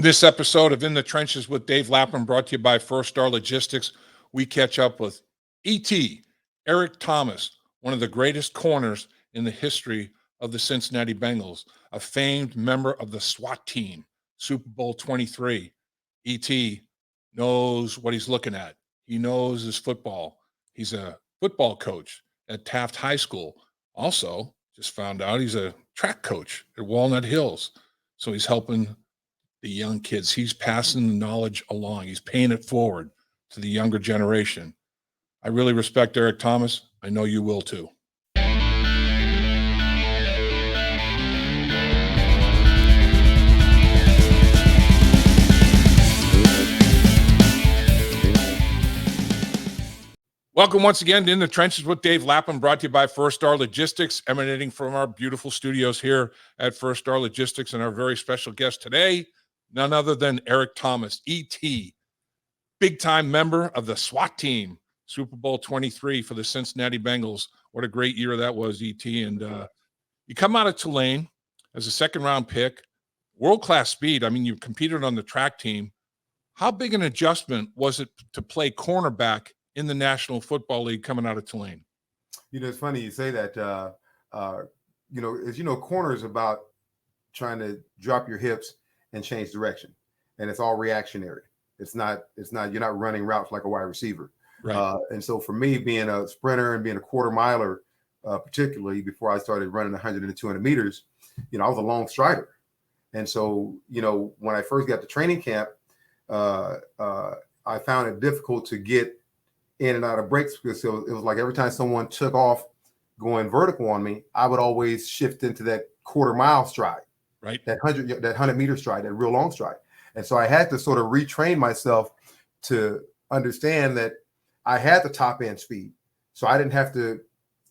This episode of In the Trenches with Dave Lapham, brought to you by First Star Logistics. We catch up with E.T. Eric Thomas, one of the greatest corners in the history of the Cincinnati Bengals, a famed member of the SWAT Team, Super Bowl XXIII. E.T. knows what he's looking at. He knows his football. He's a football coach at Taft High School. Also, just found out he's a track coach at Walnut Hills. So he's helping the young kids. He's passing the knowledge along. He's paying it forward to the younger generation. I really respect Eric Thomas. I know you will too. Welcome once again to In the Trenches with Dave Lapham, brought to you by First Star Logistics, emanating from our beautiful studios here at First Star Logistics, and our very special guest today, none other than Eric Thomas, E.T., big-time member of the SWAT Team, Super Bowl XXIII for the Cincinnati Bengals. What a great year that was, E.T. And you come out of Tulane as a second-round pick, world-class speed. I mean, you competed on the track team. How big an adjustment was it to play cornerback in the National Football League coming out of Tulane? You know, it's funny you say that. As you know, corner is about trying to drop your hips and change direction, and it's all reactionary. It's not. You're not running routes like a wide receiver. Right. And so for me, being a sprinter and being a quarter miler, particularly before I started running 100 and 200 meters, I was a long strider. And so, when I first got to training camp, I found it difficult to get in and out of breaks because it was like every time someone took off going vertical on me, I would always shift into that quarter mile stride, right? That 100-meter stride, that real long stride. And so I had to sort of retrain myself to understand that I had the top end speed. So I didn't have to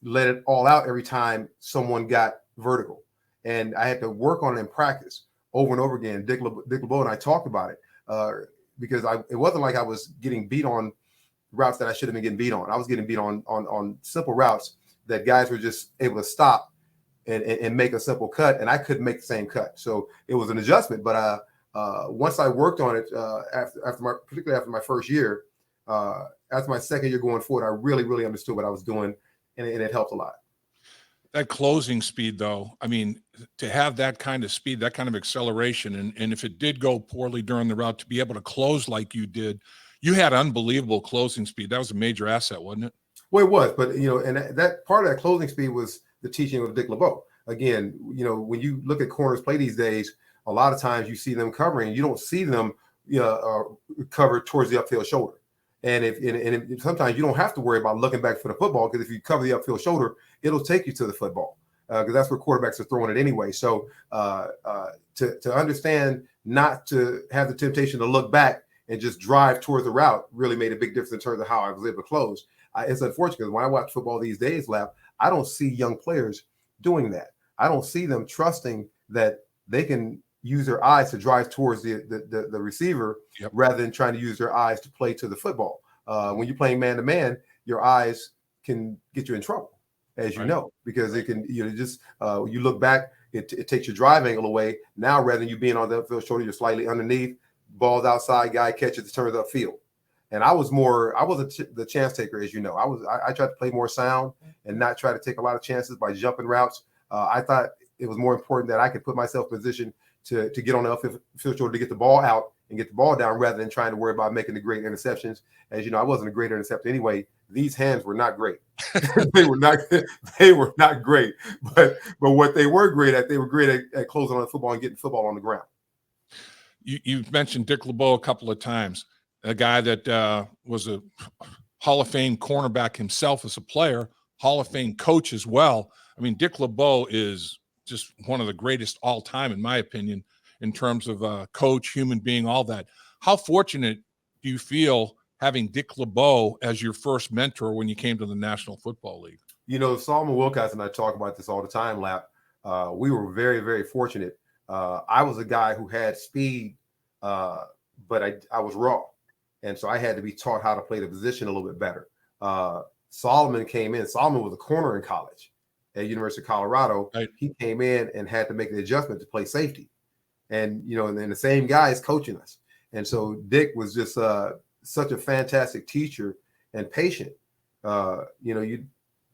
let it all out every time someone got vertical. And I had to work on it in practice over and over again. Dick LeBeau and I talked about it because it wasn't like I was getting beat on routes that I should have been getting beat on. I was getting beat on simple routes that guys were just able to stop and make a simple cut, and I couldn't make the same cut. So it was an adjustment. But once I worked on it, particularly after my first year, after my second year going forward, I really understood what I was doing, and it helped a lot. That closing speed, though, I mean, to have that kind of speed, that kind of acceleration, and if it did go poorly during the route, to be able to close like you did, you had unbelievable closing speed. That was a major asset, wasn't it? Well, it was, but and that part of that closing speed was the teaching of Dick LeBeau. Again, when you look at corners play these days, a lot of times you see them covering. You don't see them covered towards the upfield shoulder. And if sometimes you don't have to worry about looking back for the football, because if you cover the upfield shoulder, it'll take you to the football because that's where quarterbacks are throwing it anyway. So to understand not to have the temptation to look back and just drive towards the route really made a big difference in terms of how I was able to close. It's unfortunate because when I watch football these days, Lap, I don't see young players doing that. I don't see them trusting that they can use their eyes to drive towards the receiver rather than trying to use their eyes to play to the football. When you're playing man-to-man, your eyes can get you in trouble, as you know, because it can, you look back, it takes your drive angle away. Now, rather than you being on the upfield shoulder, you're slightly underneath. Ball's outside, guy catches, turns upfield. And I was the chance taker, as you know. I tried to play more sound and not try to take a lot of chances by jumping routes. I thought it was more important that I could put myself in position to get on the upfield shoulder to get the ball out and get the ball down rather than trying to worry about making the great interceptions. As you know, I wasn't a great interceptor anyway. These hands were not great. They were not great. But what they were great at closing on the football and getting football on the ground. You've mentioned Dick LeBeau a couple of times, a guy that was a Hall of Fame cornerback himself as a player, Hall of Fame coach as well. I mean, Dick LeBeau is just one of the greatest all time, in my opinion, in terms of coach, human being, all that. How fortunate do you feel having Dick LeBeau as your first mentor when you came to the National Football League? Solomon Wilcots and I talk about this all the time, Lap. We were very, very fortunate. I was a guy who had speed, but I was raw. And so I had to be taught how to play the position a little bit better. Solomon came in. Solomon was a corner in college at University of Colorado. Right. He came in and had to make the adjustment to play safety. and and the same guy is coaching us. And so Dick was just such a fantastic teacher and patient. You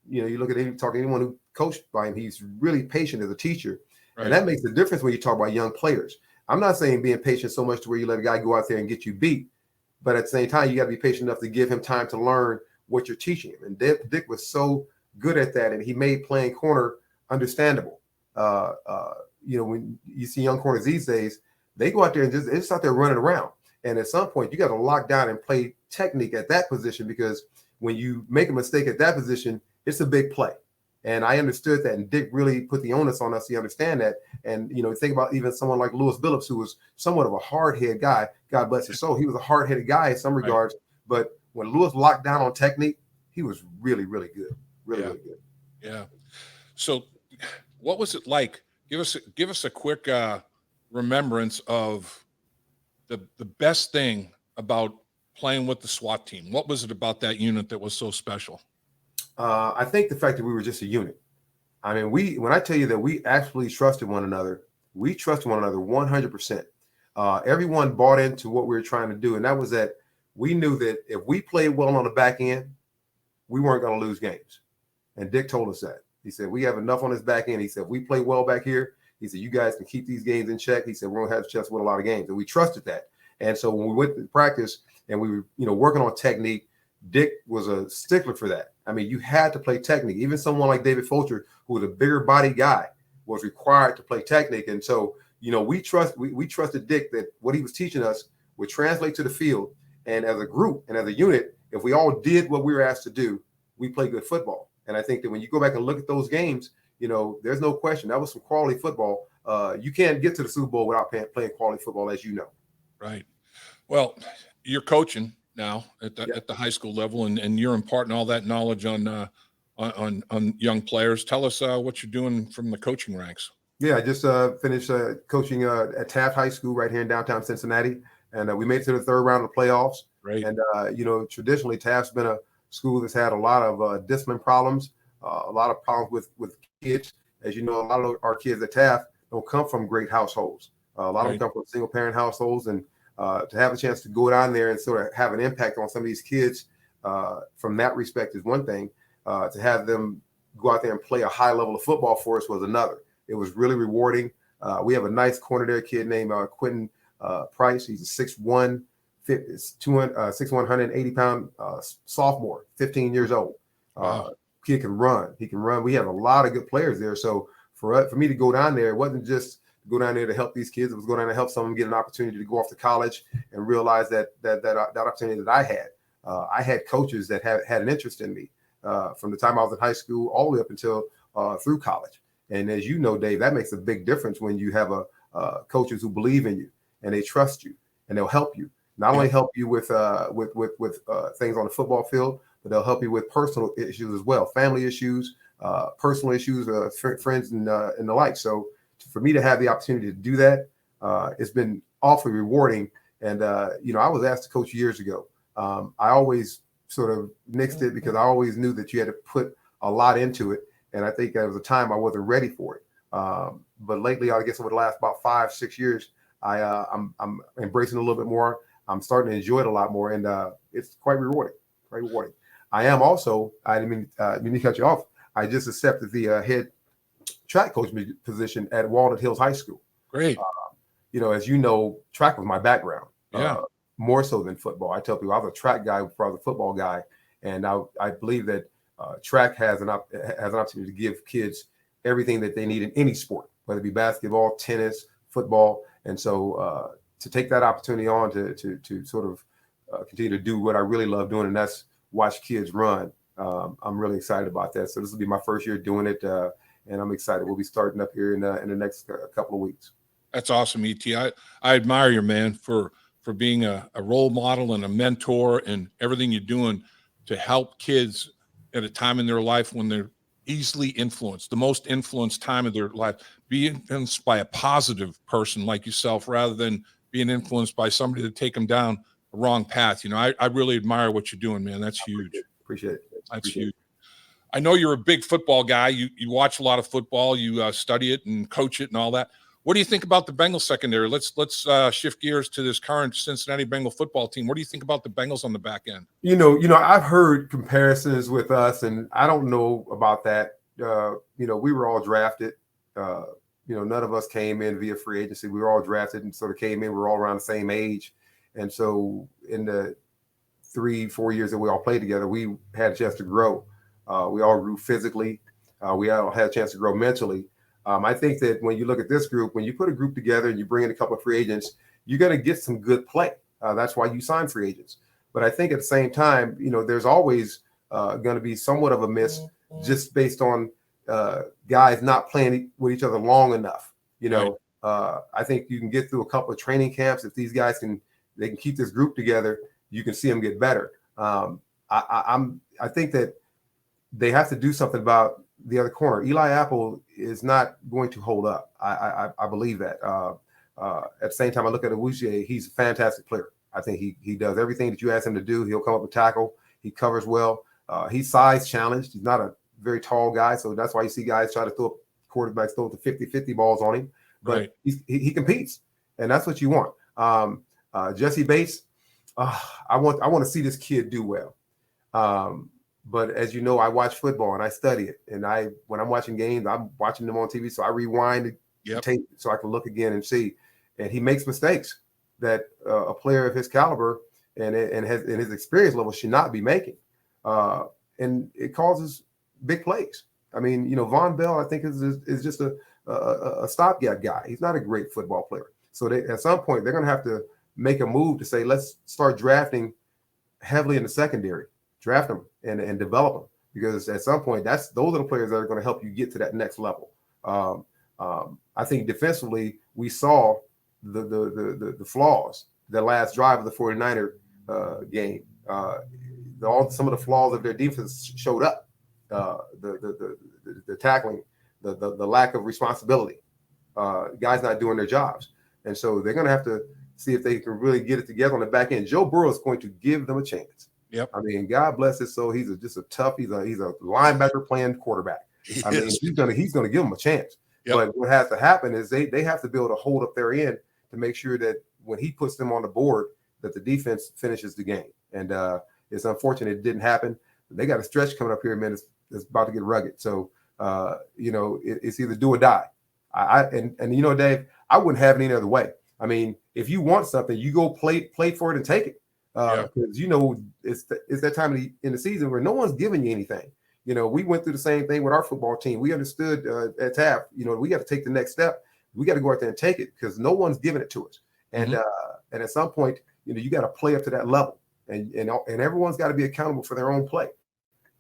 look at anyone who coached by him, he's really patient as a teacher. Right. And that makes the difference when you talk about young players. I'm not saying being patient so much to where you let a guy go out there and get you beat, but at the same time, you got to be patient enough to give him time to learn what you're teaching him. And Dick was so good at that, and he made playing corner understandable. When you see young corners these days, they go out there and they're just out there running around. And at some point, you got to lock down and play technique at that position, because when you make a mistake at that position, it's a big play. And I understood that, and Dick really put the onus on us to understand that. And, think about even someone like Billups, who was somewhat of a hard-headed guy. God bless his soul. He was a hard-headed guy in some regards. Right. But when Lewis locked down on technique, he was really, really good. Really good. Yeah. So what was it like? Give us a quick remembrance of the best thing about playing with the SWAT team. What was it about that unit that was so special? I think the fact that we were just a unit. I mean, when I tell you that we actually trusted one another, we trusted one another 100%. Everyone bought into what we were trying to do. And that was that we knew that if we played well on the back end, we weren't going to lose games. And Dick told us that. He said, we have enough on this back end. He said, we play well back here. He said, you guys can keep these games in check. He said, we're going to have a chance to win a lot of games. And we trusted that. And so when we went to practice and we were, working on technique, Dick was a stickler for that. I mean, you had to play technique. Even someone like David Fulcher, who was a bigger body guy, was required to play technique. And so, we trusted Dick that what he was teaching us would translate to the field. And as a group and as a unit, if we all did what we were asked to do, we play good football. And I think that when you go back and look at those games, there's no question that was some quality football. You can't get to the Super Bowl without playing quality football, as you know. Right. Well, you're coaching now at the high school level, and you're imparting all that knowledge on young players. Tell us what you're doing from the coaching ranks. Yeah, I just finished coaching at Taft High School right here in downtown Cincinnati, and we made it to the third round of the playoffs. Right. And traditionally Taft's been a school that's had a lot of discipline problems, a lot of problems with kids. As you know, a lot of our kids at Taft don't come from great households. A lot of them come from single parent households, and to have a chance to go down there and sort of have an impact on some of these kids from that respect is one thing. To have them go out there and play a high level of football for us was another. It was really rewarding. We have a nice corner there, kid named Quentin Price. He's a 6'1", 180-pound sophomore, 15 years old. Wow. Kid can run. He can run. We have a lot of good players there. So for me to go down there, it wasn't just go down there to help these kids. It was going down to help someone get an opportunity to go off to college and realize that opportunity that I had. I had coaches that had an interest in me from the time I was in high school all the way up until through college. And as you know, Dave, that makes a big difference when you have coaches who believe in you and they trust you and they'll help you. Not only help you with things on the football field, but they'll help you with personal issues as well, family issues, personal issues, friends, and the like. So for me to have the opportunity to do that, it's been awfully rewarding. And I was asked to coach years ago. I always sort of nixed it because I always knew that you had to put a lot into it, and I think there was a time I wasn't ready for it. But lately, I guess over the last about 5-6 years, I'm embracing it a little bit more. I'm starting to enjoy it a lot more, and it's quite rewarding. Quite rewarding. I am also. I didn't mean to cut you off. I just accepted the head track coach position at Walnut Hills High School. Great. As you know, track was my background. Yeah. More so than football. I tell people I was a track guy before I was a football guy, and I believe that track has an opportunity to give kids everything that they need in any sport, whether it be basketball, tennis, football. And so to take that opportunity on to sort of continue to do what I really love doing, and that's watch kids run. I'm really excited about that. So this will be my first year doing it, and I'm excited. We'll be starting up here in the next couple of weeks. That's awesome, E.T. I admire you, man, for being a role model and a mentor and everything you're doing to help kids at a time in their life when they're easily influenced, the most influenced time of their life, be influenced by a positive person like yourself rather than being influenced by somebody to take them down the wrong path. I really admire what you're doing, man. That's huge. Appreciate it. That's huge. I know you're a big football guy. You watch a lot of football. You study it and coach it and all that. What do you think about the Bengals secondary? Let's shift gears to this current Cincinnati Bengal football team. What do you think about the Bengals on the back end? I've heard comparisons with us, and I don't know about that. We were all drafted. None of us came in via free agency. We were all drafted and sort of came in. We were all around the same age. And so in the 3-4 years that we all played together, we had a chance to grow. We all grew physically. We all had a chance to grow mentally. I think that when you look at this group, when you put a group together and you bring in a couple of free agents, you're going to get some good play. That's why you sign free agents. But I think at the same time, there's always going to be somewhat of a miss just based on guys not playing with each other long enough. I think you can get through a couple of training camps. If these guys can keep this group together, you can see them get better. I think that they have to do something about the other corner. Eli Apple is not going to hold up. I believe that. At the same time, I look at Aquzie. He's a fantastic player. I think he does everything that you ask him to do. He'll come up and tackle. He covers well. He's size challenged. He's not a very tall guy, so that's why you see guys try to throw quarterbacks throw the 50-50 balls on him. But right. he competes, and that's what you want. Jessie Bates, I want to see this kid do well. But as you know, I watch football and I study it. And when I'm watching games, I'm watching them on TV, so I rewind the tape so I can look again and see. And he makes mistakes that a player of his caliber and his experience level should not be making. And it causes big plays. I mean, Vonn Bell, I think is just a stopgap guy. He's not a great football player. So at some point they're going to have to make a move to say, let's start drafting heavily in the secondary, draft them and develop them, because at some point those are the players that are going to help you get to that next level. I think defensively we saw the flaws, the last drive of the 49er game. Some of the flaws of their defense showed up. The tackling, the lack of responsibility, guys not doing their jobs. And so they're going to have to see if they can really get it together on the back end. Joe Burrow is going to give them a chance. Yep. I mean, God bless his soul. He's just a tough. He's a linebacker playing quarterback. He's going to give them a chance. Yep. But what has to happen is they have to be able to hold up their end to make sure that when he puts them on the board, that the defense finishes the game. And it's unfortunate it didn't happen. They got a stretch coming up here, man. It's about to get rugged. So it's either do or die. Dave, I wouldn't have it any other way. I mean, if you want something, you go play for it and take it. Because it's that time in the season where no one's giving you anything. We went through the same thing with our football team. We understood at Taft, we got to take the next step. We got to go out there and take it because no one's giving it to us. And at some point, you got to play up to that level, and everyone's got to be accountable for their own play.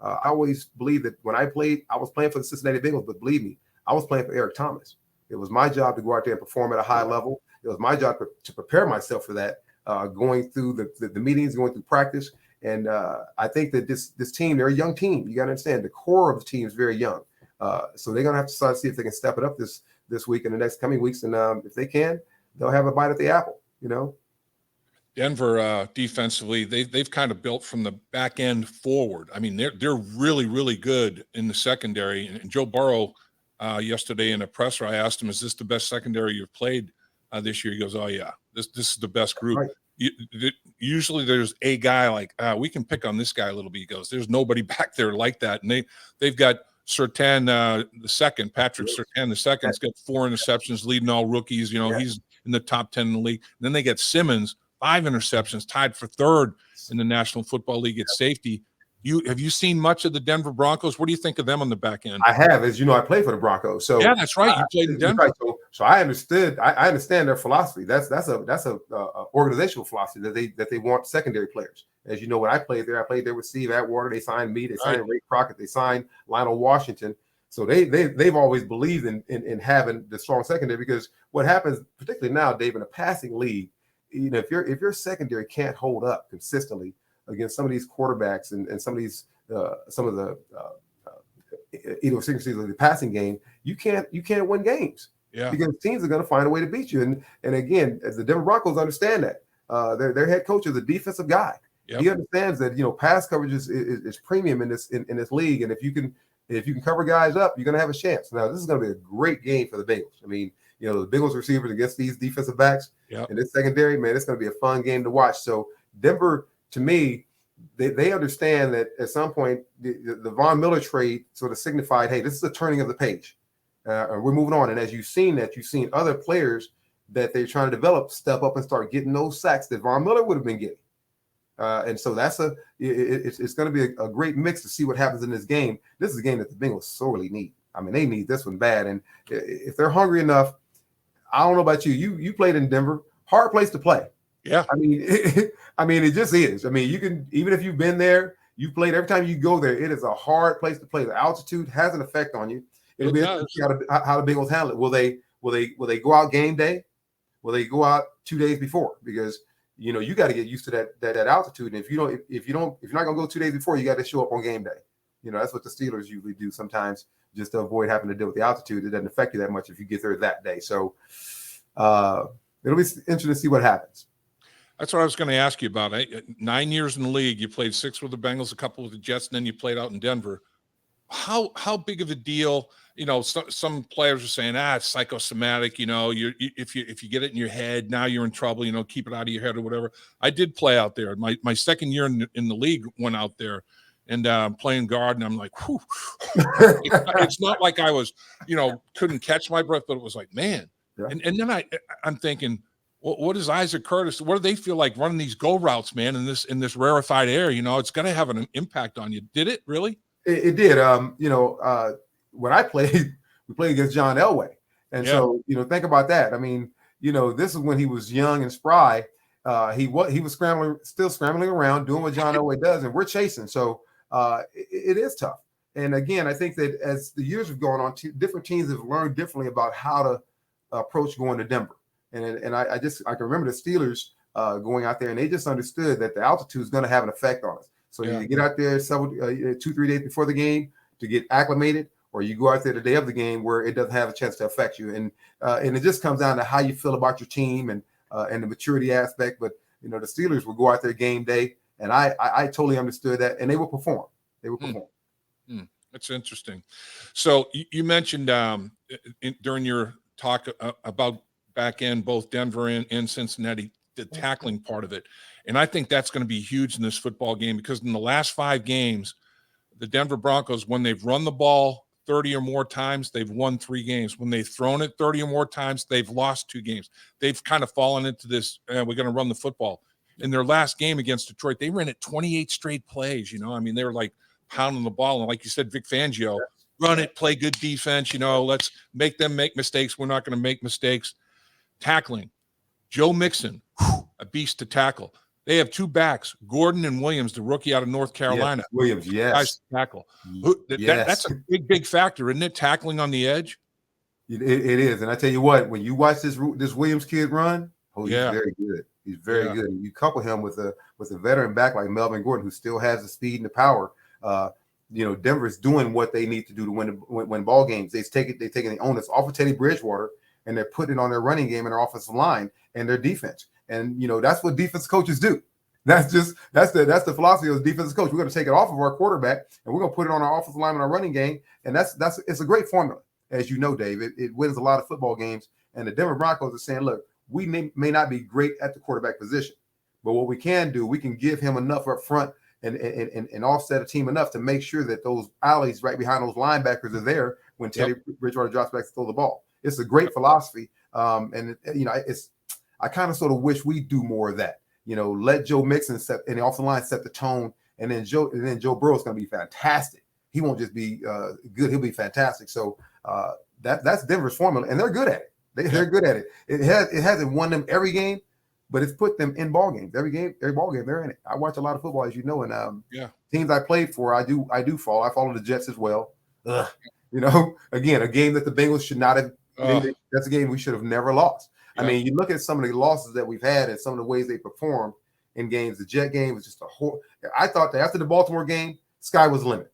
I always believe that when I played, I was playing for the Cincinnati Bengals, but believe me, I was playing for Eric Thomas. It was my job to go out there and perform at a high level. It was my job to prepare myself for that, going through the meetings, going through practice. And I think that this team, they're a young team. You got to understand the core of the team is very young. So they're going to have to start to see if they can step it up this week and the next coming weeks. And if they can, they'll have a bite at the apple, Denver defensively, they've kind of built from the back end forward. I mean, they're really, really good in the secondary. And Joe Burrow yesterday in a presser, I asked him, "Is this the best secondary you've played this year?" He goes, "Oh yeah, this is the best group." Right. Usually there's a guy like we can pick on this guy a little bit. He goes, "There's nobody back there like that," and they've got Surtain the second, Patrick Surtain the second's got 4 interceptions, leading all rookies. He's in the top 10 in the league. And then they get Simmons. 5 interceptions, tied for 3rd in the National Football League at safety. Have you seen much of the Denver Broncos? What do you think of them on the back end? I have, as you know, I played for the Broncos. So yeah, that's right. You played in Denver. Right. So I understood. I understand their philosophy. That's a organizational philosophy that they want secondary players. As you know, when I played there with Steve Atwater. They signed me. They signed Ray Crockett. They signed Lionel Washington. So they've always believed in having the strong secondary, because what happens, particularly now, Dave, in a passing league, if your secondary can't hold up consistently against some of these quarterbacks and some of the idiosyncrasies of the passing game, you can't win games. Yeah. Because teams are going to find a way to beat you. And again, as the Denver Broncos understand that, their head coach is a defensive guy. Yep. He understands that pass coverage is premium in this league, and if you can cover guys up, you're going to have a chance. Now, this is going to be a great game for the Bengals. I mean, the Bengals receivers against these defensive backs Yeah. and this secondary, man, it's going to be a fun game to watch. So Denver, to me, they understand that at some point the Von Miller trade sort of signified, hey, this is a turning of the page. We're moving on. And as you've seen other players that they're trying to develop step up and start getting those sacks that Von Miller would have been getting. And so it's going to be a great mix to see what happens in this game. This is a game that the Bengals sorely need. I mean, they need this one bad. And if they're hungry enough, I don't know about you. You played in Denver, hard place to play. Yeah. I mean, it just is. I mean, you can, even if you've been there, you played every time you go there, it is a hard place to play. The altitude has an effect on you. It'll be interesting how the Bengals handle it. Will they go out game day? Will they go out 2 days before? Because you got to get used to that altitude. And if you're not gonna go 2 days before, you got to show up on game day. That's what the Steelers usually do sometimes, just to avoid having to deal with the altitude. It doesn't affect you that much if you get there that day. So it'll be interesting to see what happens. That's what I was going to ask you about. 9 years in the league, you played 6 with the Bengals, a couple with the Jets, and then you played out in Denver. How big of a deal? Some players are saying, it's psychosomatic. If you get it in your head, now you're in trouble. Keep it out of your head or whatever. I did play out there. My second year in the league, went out there and playing guard, and I'm like, whew. It's not like I was, couldn't catch my breath, but it was like, man. Yeah. And then I'm thinking, what is Isaac Curtis? What do they feel like running these go routes, man, in this rarefied air? It's going to have an impact on you. Did it really? It did. When I played, we played against John Elway, and so think about that. I mean, this is when he was young and spry. He was still scrambling around, doing what John Elway does, and we're chasing. So it is tough. And again, I think that as the years have gone on, different teams have learned differently about how to approach going to Denver. And I can remember the Steelers going out there, and they just understood that the altitude is going to have an effect on us. So you get out there 2-3 days before the game to get acclimated, or you go out there the day of the game where it doesn't have a chance to affect you. And it just comes down to how you feel about your team and the maturity aspect. But the Steelers will go out there game day, and I totally understood that, and they will perform. They will perform. That's interesting. So you mentioned during your talk about back end, both Denver and Cincinnati, the tackling part of it. And I think that's going to be huge in this football game, because in the last 5 games, the Denver Broncos, when they've run the ball 30 or more times, they've won 3 games. When they've thrown it 30 or more times, they've lost 2 games. They've kind of fallen into this, we're going to run the football. In their last game against Detroit, they ran it 28 straight plays. I mean, they were like pounding the ball. And like you said, Vic Fangio, run it, play good defense. Let's make them make mistakes. We're not going to make mistakes. Tackling, Joe Mixon, a beast to tackle. They have 2 backs, Gordon and Williams, the rookie out of North Carolina. Yes, Williams, yes. Guys to tackle. That's a big factor, isn't it? Tackling on the edge. It is, and I tell you what, when you watch this Williams kid run, he's very good. He's very good. And you couple him with a veteran back like Melvin Gordon, who still has the speed and the power. Denver's doing what they need to do to win ball games. They're taking the onus off of Teddy Bridgewater, and they're putting it on their running game and their offensive line and their defense. And that's what defense coaches do. That's the philosophy of the defensive coach. We're going to take it off of our quarterback and we're going to put it on our offensive line and our running game. And it's a great formula, as you know, Dave. It wins a lot of football games. And the Denver Broncos are saying, look, we may not be great at the quarterback position, but what we can do, we can give him enough up front and offset a team enough to make sure that those alleys right behind those linebackers are there when Teddy Bridgewater drops back to throw the ball. It's a great philosophy. I kind of sort of wish we do more of that. Let Joe Mixon and the offensive line set the tone, and then Joe Burrow is going to be fantastic. He won't just be good; he'll be fantastic. So that's Denver's formula, and they're good at it. They're good at it. It hasn't won them every game, but it's put them in ball games. Every ball game, they're in it. I watch a lot of football, as you know, and teams I played for, I do follow. I follow the Jets as well. Again, a game that the Bengals should not have. That's a game we should have never lost. Yeah. I mean, you look at some of the losses that we've had and some of the ways they performed in games. The Jet game was just I thought that after the Baltimore game, sky was the limit.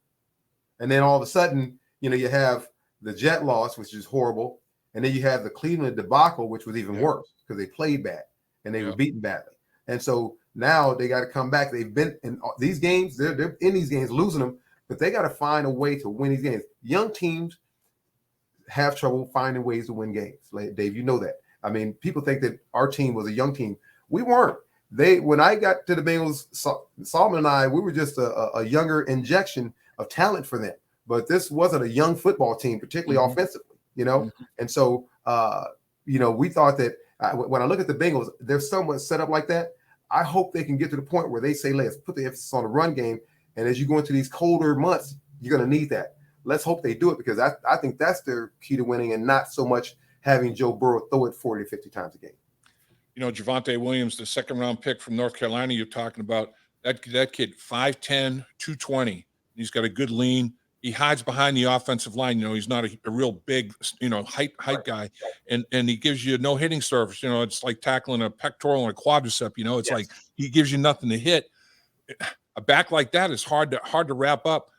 And then all of a sudden, you have the Jet loss, which is horrible. And then you have the Cleveland debacle, which was even worse because they played bad and they were beaten badly. And so now they got to come back. They've been in these games. They're in these games losing them, but they got to find a way to win these games. Young teams have trouble finding ways to win games. Like, Dave, you know that. I mean, people think that our team was a young team. We weren't. When I got to the Bengals, Solomon and I, we were just a younger injection of talent for them. But this wasn't a young football team, particularly offensively, And so, we thought that when I look at the Bengals, they're somewhat set up like that. I hope they can get to the point where they say, let's put the emphasis on the run game. And as you go into these colder months, you're going to need that. Let's hope they do it, because I think that's their key to winning, and not so much having Joe Burrow throw it 40 to 50 times a game. Javonte Williams, the second-round pick from North Carolina you're talking about, that kid, 5'10", 220. He's got a good lean. He hides behind the offensive line. He's not a real big, height guy. And he gives you no hitting surface. It's like tackling a pectoral and a quadricep. It's like he gives you nothing to hit. A back like that is hard to wrap up.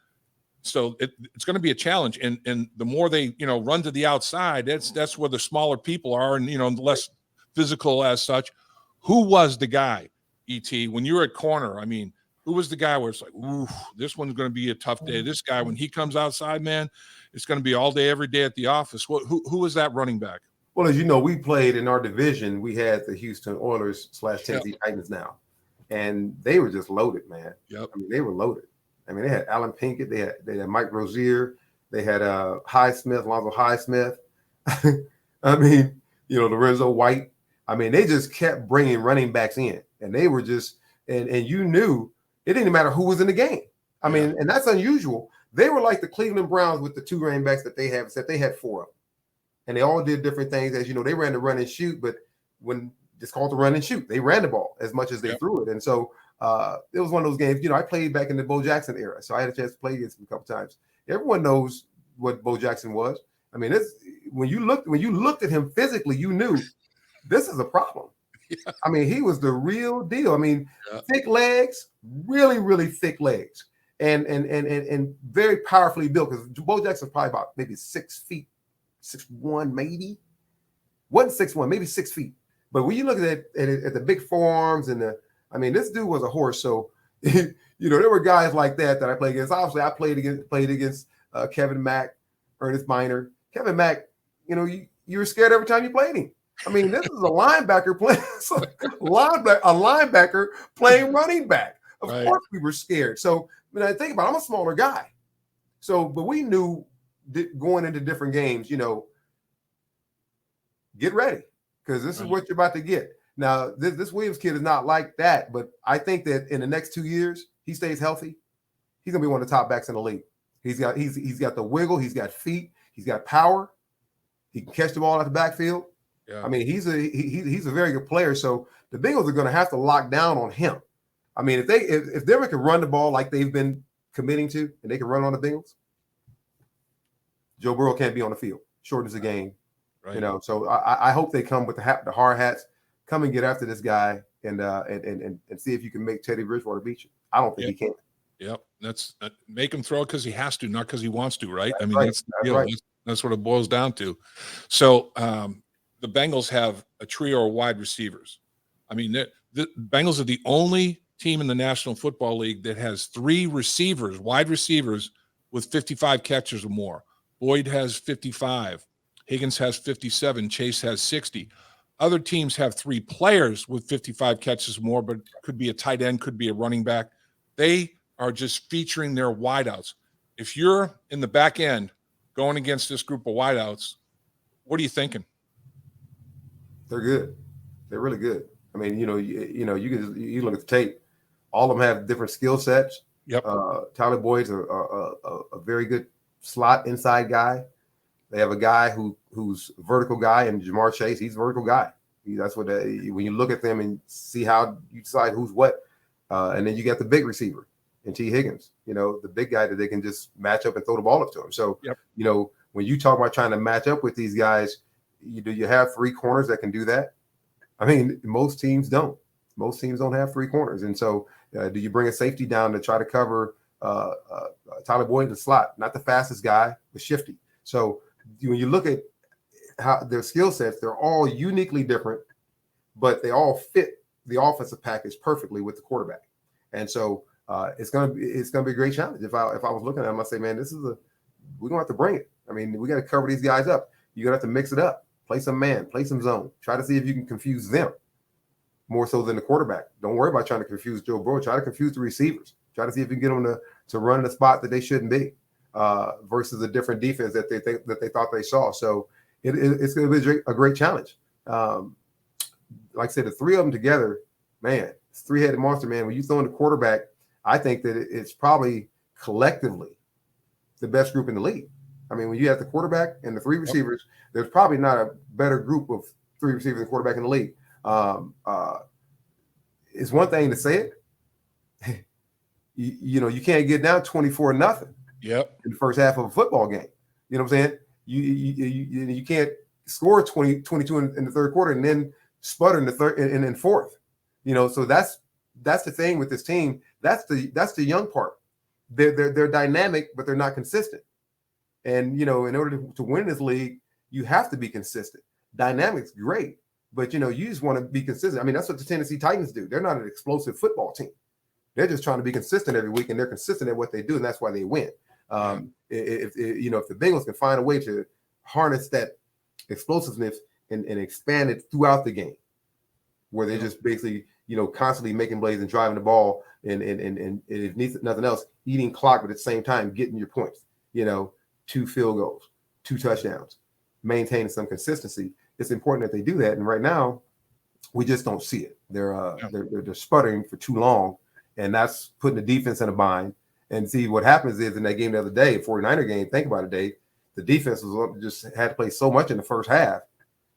So it's going to be a challenge. And the more they, run to the outside, that's where the smaller people are, and, less physical as such. Who was the guy, E.T., when you were at corner? I mean, who was the guy where it's like, ooh, this one's going to be a tough day? This guy, when he comes outside, man, it's going to be all day, every day at the office. Who was that running back? Well, as you know, we played in our division. We had the Houston Oilers / Tennessee Titans now, and they were just loaded, man. Yep. I mean, they were loaded. I mean, they had Alan Pinkett, they had Mike Rozier, they had Highsmith, Lonzo Highsmith. I mean, Lorenzo White. I mean, they just kept bringing running backs in, and they were just, and you knew it didn't matter who was in the game. I mean, and that's unusual. They were like the Cleveland Browns with the 2 running backs that they have, except they had 4 of them. And they all did different things. As you know, they ran the run and shoot, but when it's called the run and shoot, they ran the ball as much as they threw it. And so it was one of those games. I played back in the Bo Jackson era, so I had a chance to play against him a couple times. Everyone knows what Bo Jackson was. I mean, when you looked at him physically, you knew this is a problem. Yeah. I mean, he was the real deal. I mean, thick legs, really, really thick legs, and very powerfully built. Because Bo Jackson's probably about maybe 6 feet, 6'1", maybe. Wasn't 6'1", maybe 6 feet. But when you look at the big forearms and this dude was a horse. So, there were guys like that I played against. Obviously, I played against Kevin Mack, Ernest Miner. Kevin Mack, you were scared every time you played him. I mean, this is a linebacker playing a linebacker playing running back. Of course, we were scared. So when I think about it, I'm a smaller guy. So, but we knew going into different games, get ready, because this is what you're about to get. Now, this Williams kid is not like that, but I think that in the next 2 years, he stays healthy, he's gonna be one of the top backs in the league. He's got the wiggle, he's got feet, he's got power, he can catch the ball out the backfield. Yeah. I mean, he's a very good player. So the Bengals are going to have to lock down on him. I mean, if Denver can run the ball like they've been committing to, and they can run on the Bengals, Joe Burrow can't be on the field. Shortens the game, So I hope they come with the hard hats, come and get after this guy, and see if you can make Teddy Bridgewater beat you. I don't think he can. Yep, that's make him throw because he has to, not because he wants to, right? That's I mean, right. that's the deal. That's what it boils down to. So the Bengals have a trio of wide receivers. I mean, the Bengals are the only team in the National Football League that has 3 wide receivers with 55 catches or more. Boyd has 55. Higgins has 57. Chase has 60. Other teams have 3 players with 55 catches or more, but could be a tight end, could be a running back. They are just featuring their wideouts. If you're in the back end going against this group of wideouts, what are you thinking? They're good. They're really good. I mean, you look at the tape. All of them have different skill sets. Yep. Tyler Boyd's a very good slot inside guy. They have a guy who's a vertical guy, and Jamar Chase, he's a vertical guy. That's what when you look at them and see how you decide who's what. And then you got the big receiver in T. Higgins, the big guy that they can just match up and throw the ball up to him. So, when you talk about trying to match up with these guys, you have 3 corners that can do that? I mean, most teams don't. Most teams don't have 3 corners. And so do you bring a safety down to try to cover Tyler Boyd in the slot? Not the fastest guy, but shifty. So when you look at how their skill sets, they're all uniquely different, but they all fit the offensive package perfectly with the quarterback. And so it's gonna be a great challenge. If I was looking at them, I'd say, man, we're gonna have to bring it. I mean, we got to cover these guys up. You're going to have to mix it up. Play some man, play some zone. Try to see if you can confuse them more so than the quarterback. Don't worry about trying to confuse Joe Burrow. Try to confuse the receivers. Try to see if you can get them to run in a spot that they shouldn't be versus a different defense that they thought they saw. So it's going to be a great challenge. Like I said, the three of them together, man, it's three-headed monster, man. When you throw in the quarterback, I think that it's probably collectively the best group in the league. I mean, when you have the quarterback and the three receivers, there's probably not a better group of three receivers and quarterback in the league. It's one thing to say it. You can't get down 24-0. Yep. In the first half of a football game. You know what I'm saying? You can't score 22 in the third quarter and then sputter in the third and then fourth. So that's the thing with this team. That's the young part. They're dynamic, but they're not consistent. And in order to win this league, you have to be consistent. Dynamic's great, but you just want to be consistent. I mean, that's what the Tennessee Titans do. They're not an explosive football team. They're just trying to be consistent every week, and they're consistent at what they do, and that's why they win. If the Bengals can find a way to harness that explosiveness and expand it throughout the game, where they're just basically constantly making plays and driving the ball, and if nothing else, eating clock, but at the same time getting your points. 2 field goals, 2 touchdowns, maintaining some consistency. It's important that they do that, and right now, we just don't see it. They're sputtering for too long, and that's putting the defense in a bind. And see what happens is in that game the other day, 49er game, think about it, Dave, the defense just had to play so much in the first half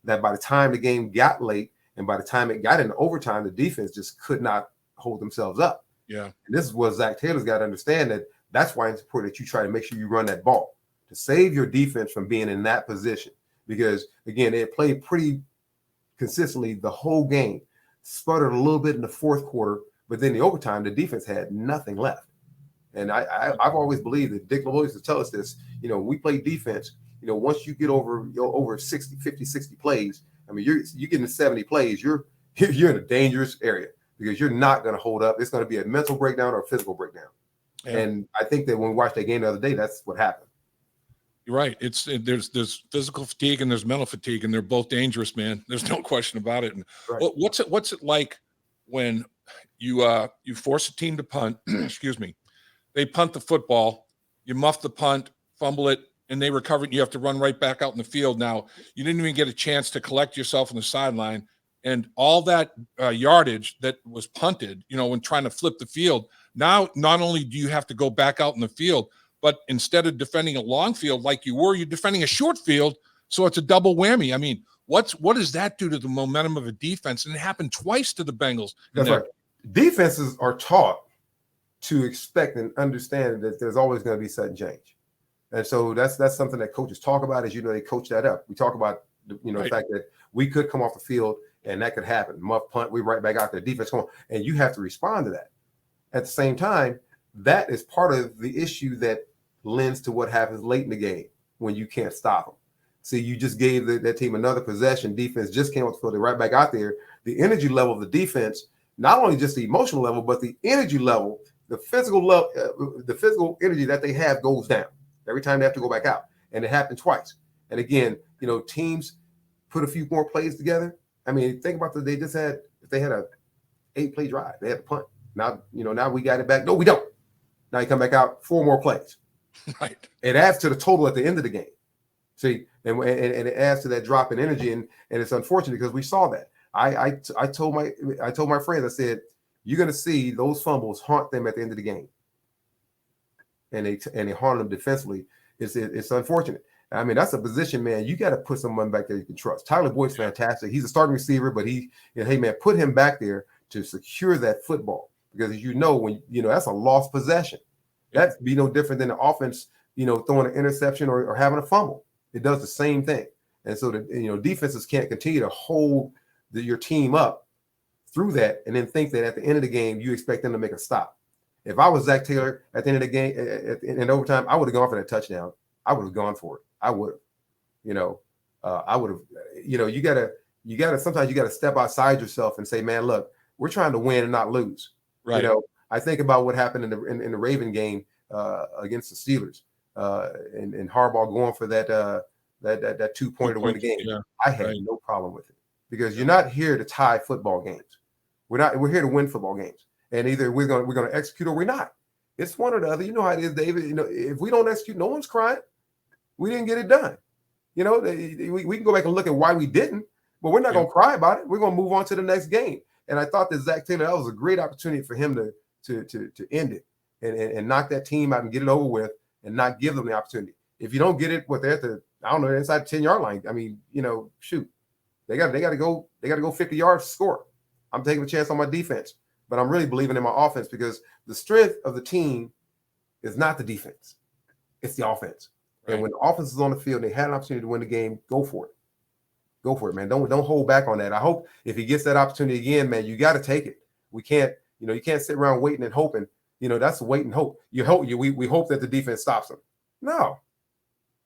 that by the time the game got late and by the time it got into overtime, the defense just could not hold themselves up. Yeah. And this is what Zach Taylor's got to understand, that's why it's important that you try to make sure you run that ball to save your defense from being in that position. Because, again, they played pretty consistently the whole game, sputtered a little bit in the fourth quarter, but then the overtime, the defense had nothing left. And I've always believed that Dick LeBeau used to tell us this, we play defense, once you get over 50, 60 plays, I mean, you get into 70 plays, you're in a dangerous area because you're not going to hold up. It's going to be a mental breakdown or a physical breakdown. Yeah. And I think that when we watched that game the other day, that's what happened. You're right. There's physical fatigue and there's mental fatigue, and they're both dangerous, man. There's no question about it. And right. What's it like when you force a team to punt? Excuse me. They punt the football, you muff the punt, fumble it, and they recover it. You have to run right back out in the field. Now, you didn't even get a chance to collect yourself on the sideline, and all that yardage that was punted, when trying to flip the field. Now, not only do you have to go back out in the field, but instead of defending a long field like you're defending a short field. So it's a double whammy. I mean, what does that do to the momentum of a defense? And it happened twice to the Bengals. That's right. Defenses are taught to expect and understand that there's always going to be sudden change. And so that's something that coaches talk about. As they coach that up. We talk about, right. The fact that we could come off the field and that could happen. Muff punt, we right back out there, defense come on, and you have to respond to that. At the same time, that is part of the issue that lends to what happens late in the game when you can't stop them. See, you just gave that team another possession. Defense just came off the field, they're right back out there. The energy level of the defense, not only just the emotional level, but the energy level, the physical level, the physical energy that they have goes down every time they have to go back out. And it happened twice. And again, teams put a few more plays together. I mean, think about if they had a 8-play drive, they had to punt. Now, now we got it back. No, we don't. Now you come back out 4 more plays. Right. It adds to the total at the end of the game. See, and it adds to that drop in energy, and it's unfortunate because we saw that. I told my friends, I said, you're going to see those fumbles haunt them at the end of the game, and they haunt them defensively. It's unfortunate. I mean, that's a position, man. You got to put someone back there you can trust. Tyler Boyd's fantastic. He's a starting receiver, but hey man, put him back there to secure that football, because as when that's a lost possession. That'd be no different than the offense, throwing an interception or having a fumble. It does the same thing. And so defenses can't continue to hold your team up through that and then think that at the end of the game you expect them to make a stop. If I was Zach Taylor at the end of the game in overtime, I would have gone for that touchdown. I would have gone for it. I would have. I would have. You gotta. Sometimes you gotta step outside yourself and say, man, look, we're trying to win and not lose. Right. I think about what happened in the Raven game against the Steelers. and Harbaugh going for that 2-pointer to win the game. Yeah, I had no problem with it, because you're not here to tie football games. We're here to win football games, and either we're gonna execute or we're not. It's one or the other. You know how it is, David. You know, if we don't execute, no one's crying. We didn't get it done. You know, we can go back and look at why we didn't, but we're not gonna cry about it. We're gonna move on to the next game. And I thought that Zach Taylor, that was a great opportunity for him to end it and knock that team out and get it over with, and not give them the opportunity. If you don't get it, they're at the, I don't know, inside the 10-yard line. I mean, you know, shoot, they got to go 50 yards to score. I'm taking a chance on my defense, but I'm really believing in my offense, because the strength of the team is not the defense, it's the offense. Right. And when the offense is on the field, they had an opportunity to win the game. Go for it. Go for it, man. Don't hold back on that. I hope if he gets that opportunity again, man, you got to take it. We can't, you can't sit around waiting and hoping. That's wait and hope. We hope that the defense stops them. No,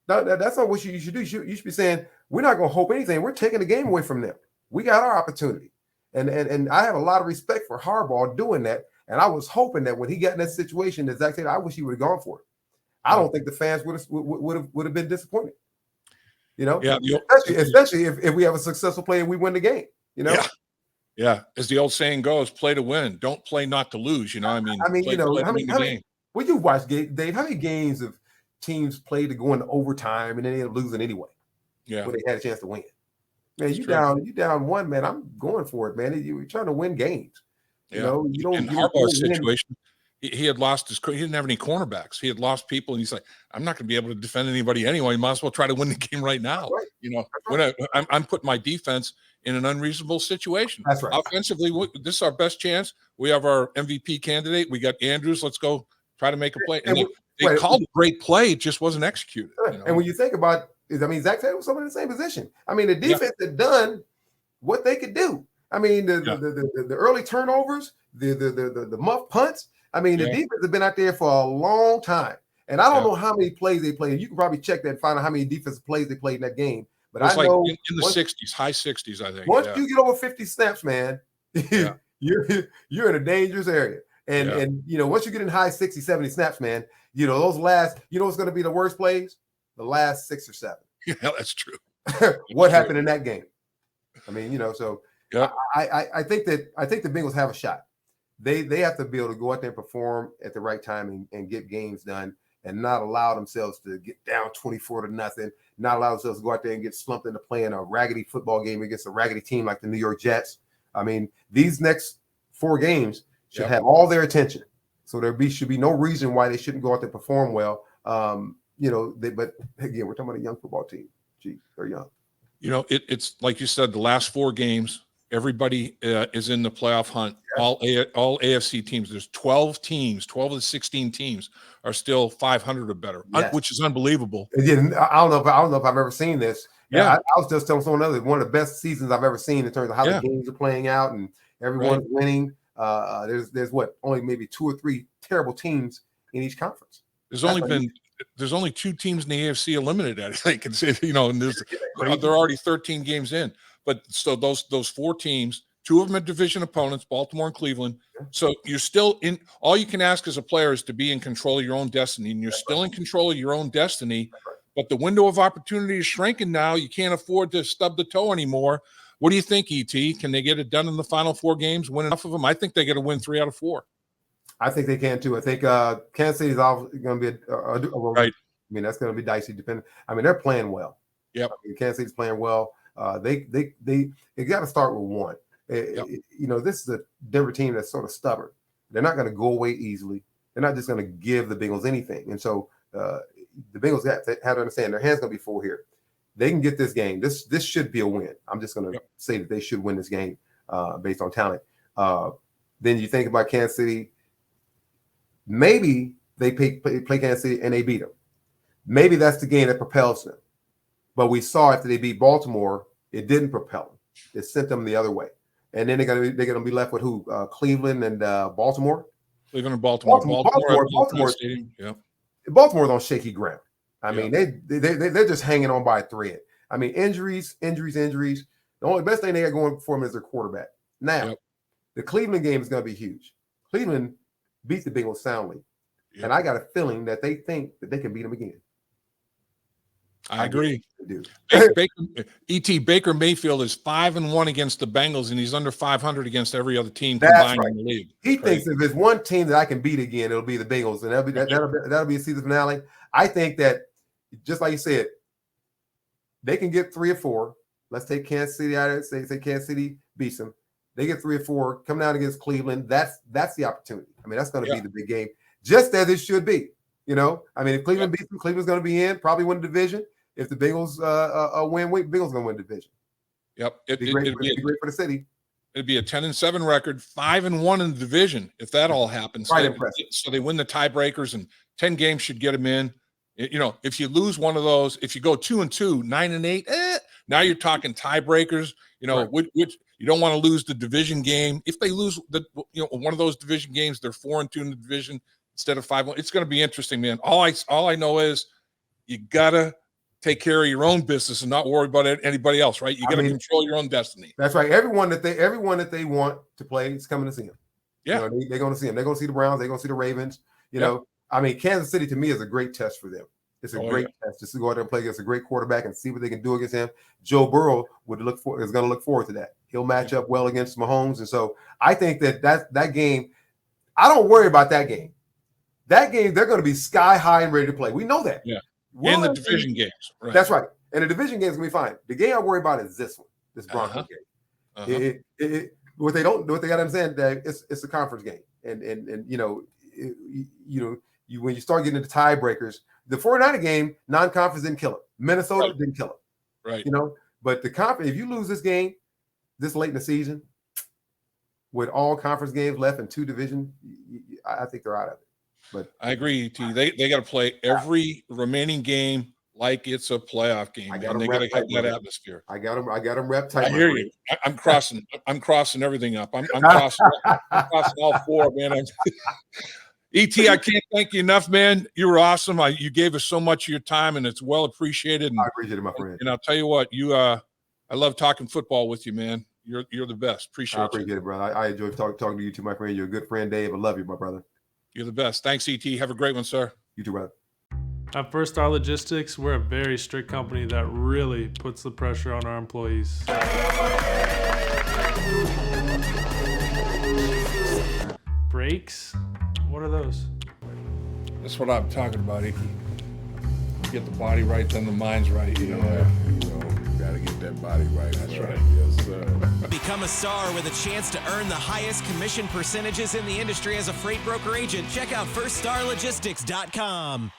that's not what you should do. You should be saying, we're not going to hope anything. We're taking the game away from them. We got our opportunity. And I have a lot of respect for Harbaugh doing that. And I was hoping that when he got in that situation, that Zach Taylor, I wish he would have gone for it. I don't think the fans would have been disappointed. Yeah, especially if we have a successful play and we win the game. Yeah. As the old saying goes, play to win. Don't play not to lose. I mean, well, you watch, Dave, how many games of teams played to go into overtime and then they end up losing anyway? Yeah, when they had a chance to win. Man, you down one, man. I'm going for it, man. You're trying to win games. You don't. In Harbaugh's situation, he had lost he didn't have any cornerbacks. He had lost people, and he's like, I'm not going to be able to defend anybody anyway. Might as well try to win the game right now. Right. When I'm putting my defense in an unreasonable situation. That's right. Offensively, this is our best chance. We have our MVP candidate. We got Andrews. Let's go try to make a play. And they called a great play. It just wasn't executed. And when you think about it, Zach Taylor was someone in the same position. I mean, the defense had done what they could do. I mean, the early turnovers, the muff punts. I mean, the defense has been out there for a long time. And I don't know how many plays they played. You can probably check that and find out how many defensive plays they played in that game. But I know in the 60s, high 60s, I think. Once you get over 50 snaps, man, you're in a dangerous area. And once you get in high 60, 70 snaps, man, those last, what's going to be the worst plays? The last 6 or 7. Yeah, that's true. What happened in that game? I mean, so I think the Bengals have a shot. They have to be able to go out there and perform at the right time and get games done, and not allow themselves to get down 24-0, not allow themselves to go out there and get slumped into playing a raggedy football game against a raggedy team like the New York Jets. I mean, these next 4 games should have all their attention. So should be no reason why they shouldn't go out there and perform well. But again, we're talking about a young football team. Gee, they're young. It's like you said, the last 4 games, everybody is in the playoff hunt. Yeah. All AFC teams. There's 12 teams. 12 of the 16 teams are still 500 or better, which is unbelievable. Again, I don't know if I've ever seen this. Yeah, I was just telling someone else, one of the best seasons I've ever seen in terms of how the games are playing out and everyone's winning. There's only maybe 2 or 3 terrible teams in each conference. There's only 2 teams in the AFC eliminated, I think, and they're already 13 games in. But so those 4 teams, 2 of them are division opponents, Baltimore and Cleveland. So you're still in. All you can ask as a player is to be in control of your own destiny, and you're still in control of your own destiny. But the window of opportunity is shrinking now. You can't afford to stub the toe anymore. What do you think, ET? Can they get it done in the final 4 games? Win enough of them? I think they got to win 3 out of 4. I think they can too. I think Kansas City is going to be right. I mean, that's going to be dicey. They're playing well. Yep. Kansas City's playing well. They got to start with 1. This is a Denver team that's sort of stubborn. They're not going to go away easily. They're not just going to give the Bengals anything. And so the Bengals have to understand their hands going to be full here. They can get this game. This should be a win. I'm just going to say that they should win this game based on talent. Then you think about Kansas City. Maybe they play Kansas City and they beat them. Maybe that's the game that propels them. But we saw after they beat Baltimore, it didn't propel them. It sent them the other way. And then they're gonna be left with who? Cleveland and Baltimore. Cleveland and Baltimore. Baltimore. Yeah. Baltimore's on shaky ground. I mean, they're just hanging on by a thread. I mean, injuries. The only best thing they got going for them is their quarterback. Now, the Cleveland game is going to be huge. Cleveland beat the Bengals soundly. Yep. And I got a feeling that they think that they can beat them again. I agree. Do. Baker Mayfield is 5-1 against the Bengals, and he's under 500 against every other team That's combined right. in the league. He thinks if there's one team that I can beat again, it'll be the Bengals, and that'll be a season finale. I think that, just like you said, they can get 3 or 4. Let's take Kansas City out of it. Say Kansas City beats them. They get 3 or 4. Come down against Cleveland. That's the opportunity. I mean, that's going to be the big game, just as it should be. You know, I mean, if Cleveland beats them, Cleveland's going to be in, probably win the division. If the Bengals win, Bengals going to win the division. Yep, it'd be great for the city. It'd be a 10-7 record, 5-1 in the division if that all happens. Quite impressive. So they win the tiebreakers, and 10 games should get them in. You know, if you lose one of those, if you go 2-2, 9-8, now you're talking tiebreakers. You know, which you don't want to lose the division game. If they lose one of those division games, they're 4-2 in the division instead of 5-1. It's going to be interesting, man. All I know is you gotta take care of your own business and not worry about anybody else, right? You got to control your own destiny. That's right. Everyone that they want to play is coming to see them. Yeah, you know, they're going to see them. They're going to see the Browns. They're going to see the Ravens. You know, I mean, Kansas City to me is a great test for them. It's a great test just to go out there and play against a great quarterback and see what they can do against him. Joe Burrow is going to look forward to that. He'll match up well against Mahomes, and so I think that game. I don't worry about that game. That game, they're going to be sky high and ready to play. We know that. Yeah. In the division games. Right. That's right. And the division games going to be fine. The game I worry about is this one, this Broncos game. What they got to understand that it's a conference game. And when you start getting into tiebreakers, the 49er game, non-conference didn't kill it. Minnesota didn't kill it. Right. You know, but the conference, if you lose this game this late in the season, with all conference games left and 2 division, I think they're out of it. But I agree, T. They got to play every remaining game like it's a playoff game. They got to have that atmosphere. I got them rep tight. I hear you. I'm crossing everything up. I'm crossing all 4, man. ET, I can't thank you enough, man. You were awesome. You gave us so much of your time, and it's well appreciated. And, I appreciate it, my friend. And I'll tell you what, I love talking football with you, man. You're the best. I appreciate it, brother. I enjoy talking to you too, my friend. You're a good friend, Dave. I love you, my brother. You're the best. Thanks, ET. Have a great one, sir. You too, brother. At First Star Logistics, we're a very strict company that really puts the pressure on our employees. Breaks? What are those? That's what I'm talking about, ET. Get the body right, then the mind's right. You know, gotta get that body right. That's right. Yes, sir. Become a star with a chance to earn the highest commission percentages in the industry as a freight broker agent. Check out firststarlogistics.com.